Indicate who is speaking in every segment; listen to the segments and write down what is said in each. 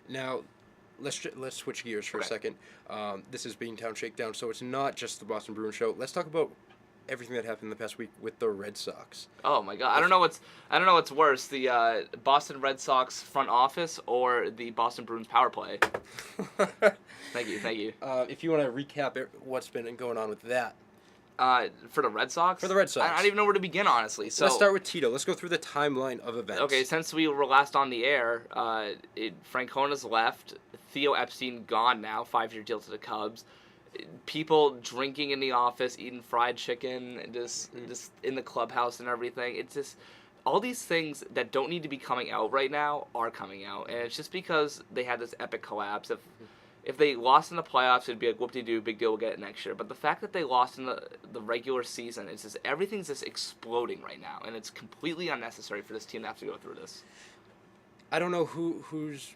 Speaker 1: Now, let's switch gears for a
Speaker 2: Okay.
Speaker 1: second. This is Beantown Shakedown, so it's not just the Boston Bruins show. Let's talk about everything that happened in the past week with the Red Sox.
Speaker 2: Oh my God!
Speaker 1: If
Speaker 2: I don't know what's worse, the Boston Red Sox front office or the Boston Bruins power play. Thank you, thank you.
Speaker 1: if you want to recap what's been going on with that,
Speaker 2: For the Red Sox.
Speaker 1: For the Red Sox.
Speaker 2: I don't even know where to begin, honestly. So
Speaker 1: let's start with Tito. Let's go through the timeline of events.
Speaker 2: okay, since we were last on the air, Francona's left. Theo Epstein gone now, 5-year deal to the Cubs. People drinking in the office, eating fried chicken, and just in the clubhouse and everything. It's just all these things that don't need to be coming out right now are coming out, and it's just because they had this epic collapse. If they lost in the playoffs, it'd be like whoop-de-doo, big deal, we'll get it next year. But the fact that they lost in the regular season, it's just everything's just exploding right now, and it's completely unnecessary for this team to have to go through this.
Speaker 1: I don't know whose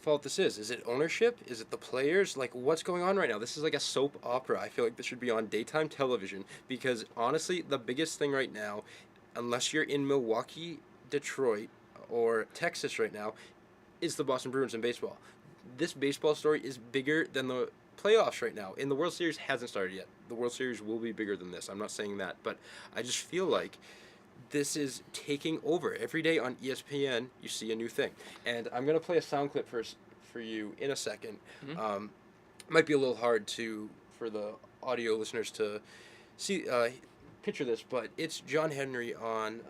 Speaker 1: fault this is. Is it ownership? Is it the players? Like, what's going on right now? This is like a soap opera. I feel like this should be on daytime television because, honestly, the biggest thing right now, unless you're in Milwaukee, Detroit, or Texas right now, is the Boston Bruins in baseball. This baseball story is bigger than the playoffs right now, and the World Series hasn't started yet. The World Series will be bigger than this. I'm not saying that, but I just feel like this is taking over. Every day on ESPN, you see a new thing. And I'm going to play a sound clip for you in a second.
Speaker 2: Mm-hmm.
Speaker 1: Might be a little hard for the audio listeners to see picture this, but it's John Henry on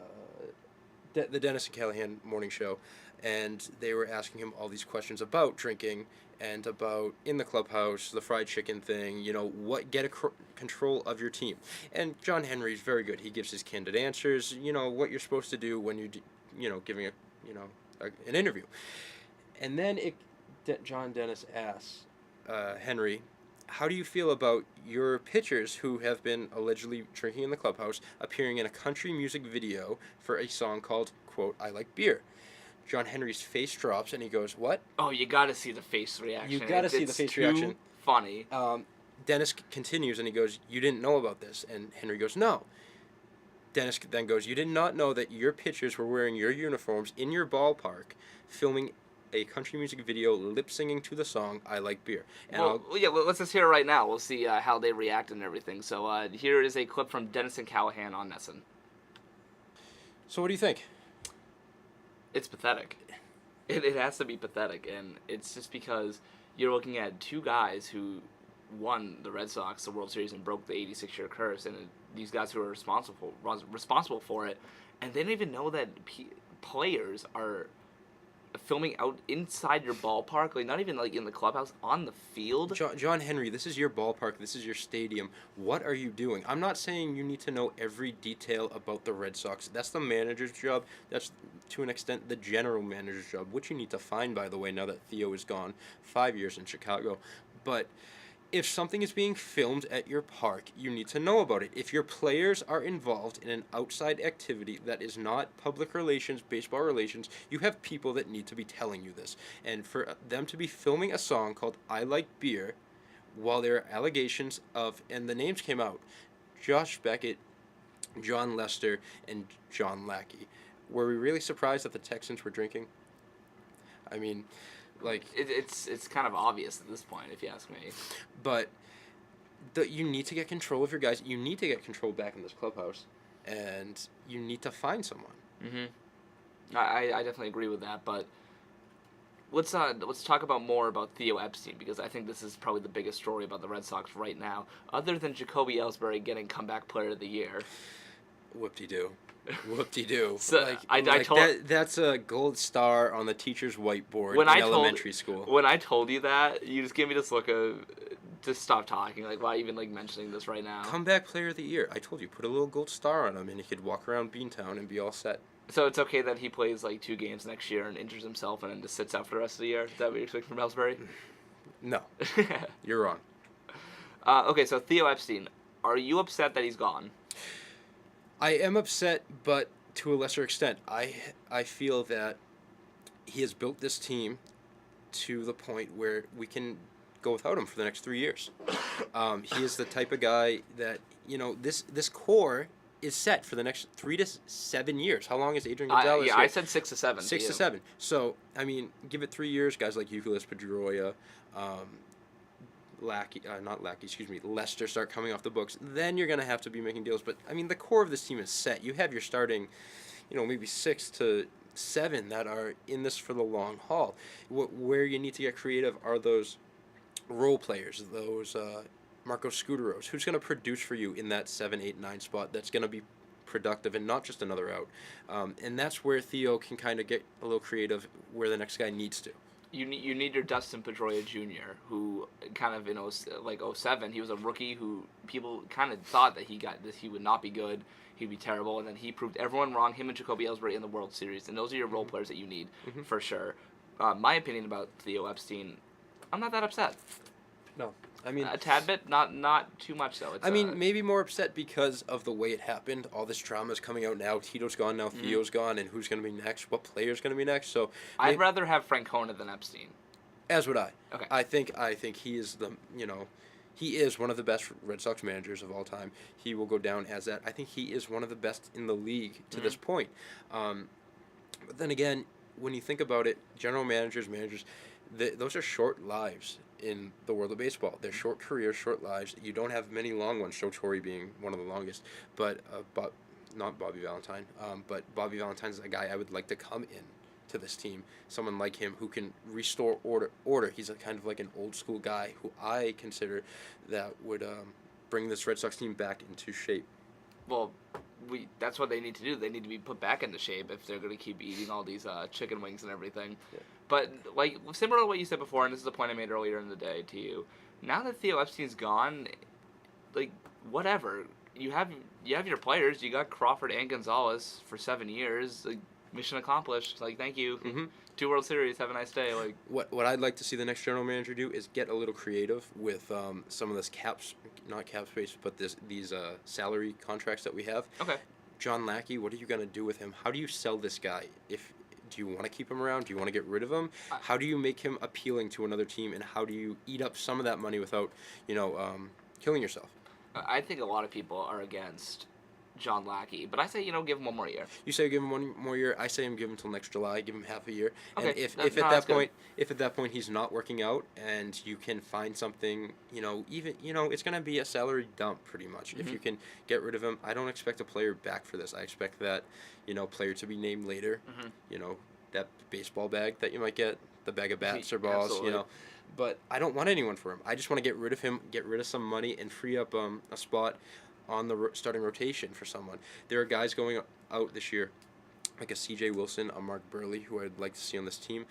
Speaker 1: the Dennis and Callahan morning show, and they were asking him all these questions about drinking and about in the clubhouse, the fried chicken thing, get control of your team. And John Henry's very good. He gives his candid answers, what you're supposed to do when you're, giving an interview. And then John Dennis asks Henry, how do you feel about your pitchers who have been allegedly drinking in the clubhouse appearing in a country music video for a song called, quote, I Like Beer? John Henry's face drops and he goes, what?
Speaker 2: Oh, you gotta see the face reaction.
Speaker 1: You gotta see the face reaction.
Speaker 2: Too funny.
Speaker 1: Dennis continues and he goes, you didn't know about this? And Henry goes, no. Dennis then goes, you did not know that your pitchers were wearing your uniforms in your ballpark, filming a country music video, lip singing to the song "I Like Beer." And
Speaker 2: let's just hear it right now. We'll see how they react and everything. So here is a clip from Dennis and Callahan on Nesson.
Speaker 1: So what do you think?
Speaker 2: It's pathetic. It has to be pathetic, and it's just because you're looking at two guys who won the Red Sox the World Series and broke the 86-year curse, and these guys who are responsible for it, and they don't even know that players are filming out inside your ballpark, like not even like in the clubhouse, on the field.
Speaker 1: John Henry, this is your ballpark, this is your stadium. What are you doing? I'm not saying you need to know every detail about the Red Sox. That's the manager's job. That's, to an extent, the general manager's job, which you need to find, by the way, now that Theo is gone. 5 years in Chicago. But if something is being filmed at your park, you need to know about it. If your players are involved in an outside activity that is not public relations, baseball relations, you have people that need to be telling you this. And for them to be filming a song called I Like Beer, while there are allegations of, and the names came out, Josh Beckett, John Lester, and John Lackey. Were we really surprised that the Texans were drinking? I mean, like,
Speaker 2: it's kind of obvious at this point, if you ask me.
Speaker 1: But you need to get control of your guys. You need to get control back in this clubhouse, and you need to find someone.
Speaker 2: Mm-hmm. I definitely agree with that. But let's talk more about Theo Epstein, because I think this is probably the biggest story about the Red Sox right now, other than Jacoby Ellsbury getting comeback player of the year.
Speaker 1: Whoop-de-doo. Whoop-de-doo.
Speaker 2: So
Speaker 1: that's a gold star on the teacher's whiteboard in elementary school.
Speaker 2: When I told you that, you just gave me this look of, just stop talking. Like, why even mentioning this right now?
Speaker 1: Comeback player of the year. I told you, put a little gold star on him, and he could walk around Beantown and be all set.
Speaker 2: So it's okay that he plays 2 games next year and injures himself and then just sits out for the rest of the year? Is that what you expect from Ellsbury?
Speaker 1: No. You're wrong.
Speaker 2: Okay, so Theo Epstein, are you upset that he's gone?
Speaker 1: I am upset, but to a lesser extent. I feel that he has built this team to the point where we can go without him for the next 3 years. He is the type of guy that, this core is set for the next 3 to 7 years. How long is Adrian Gonzalez?
Speaker 2: Yeah,
Speaker 1: here?
Speaker 2: I said 6 to 7.
Speaker 1: 6 to 7. So I mean, give it 3 years. Guys like Euclid Pedroia, Lester start coming off the books. Then you're gonna have to be making deals. But I mean, the core of this team is set. You have your starting, maybe 6 to 7 that are in this for the long haul. Where you need to get creative are those role players, those Marco Scuderos, who's going to produce for you in that 7, 8, 9 spot. That's going to be productive and not just another out. And that's where Theo can kind of get a little creative where the next guy needs to.
Speaker 2: You need your Dustin Pedroia Jr., who kind of in 07, he was a rookie who people kind of thought that he would not be good, he'd be terrible, and then he proved everyone wrong. Him and Jacoby Ellsbury in the World Series, and those are your role players that you need for sure. My opinion about Theo Epstein, I'm not that upset.
Speaker 1: No, I mean
Speaker 2: a tad bit, not too much though.
Speaker 1: I mean, maybe more upset because of the way it happened. All this drama is coming out now. Tito's gone now. Theo's gone, and who's going to be next? What player's going to be next? So
Speaker 2: I'd rather have Francona than Epstein.
Speaker 1: As would I.
Speaker 2: Okay.
Speaker 1: I think he is he is one of the best Red Sox managers of all time. He will go down as that. I think he is one of the best in the league to this point. But then again, when you think about it, general managers, those are short lives in the world of baseball. They're short careers, short lives. You don't have many long ones, Joe Torre being one of the longest, but not Bobby Valentine. But Bobby Valentine is a guy I would like to come in to this team. Someone like him who can restore order. He's a kind of like an old school guy who I consider that would bring this Red Sox team back into shape.
Speaker 2: Well, that's what they need to do. They need to be put back into shape if they're going to keep eating all these chicken wings and everything. Yeah. But like similar to what you said before, and this is a point I made earlier in the day to you. Now that Theo Epstein's gone, like whatever, you have your players. You got Crawford and Gonzalez for 7 years. Like, mission accomplished. Like, thank you. 2 World Series. Have a nice day. Like
Speaker 1: what I'd like to see the next general manager do is get a little creative with some of this not cap space, but these salary contracts that we have.
Speaker 2: Okay.
Speaker 1: John Lackey, what are you gonna do with him? How do you sell this guy? Do you want to keep him around? Do you want to get rid of him? How do you make him appealing to another team, and how do you eat up some of that money without, killing yourself?
Speaker 2: I think a lot of people are against John Lackey, but I say give him 1 more year.
Speaker 1: You say give him 1 more year. I say give him till next July. Give him half a year.
Speaker 2: Okay.
Speaker 1: And if at that point he's not working out, and you can find something, it's gonna be a salary dump pretty much. If you can get rid of him, I don't expect a player back for this. I expect that, player to be named later. That baseball bag that you might get, the bag of bats or balls,
Speaker 2: Absolutely.
Speaker 1: But I don't want anyone for him. I just want to get rid of him, get rid of some money, and free up a spot on the starting rotation for someone. There are guys going out this year, like a C.J. Wilson, a Mark Burley, who I'd like to see on this team.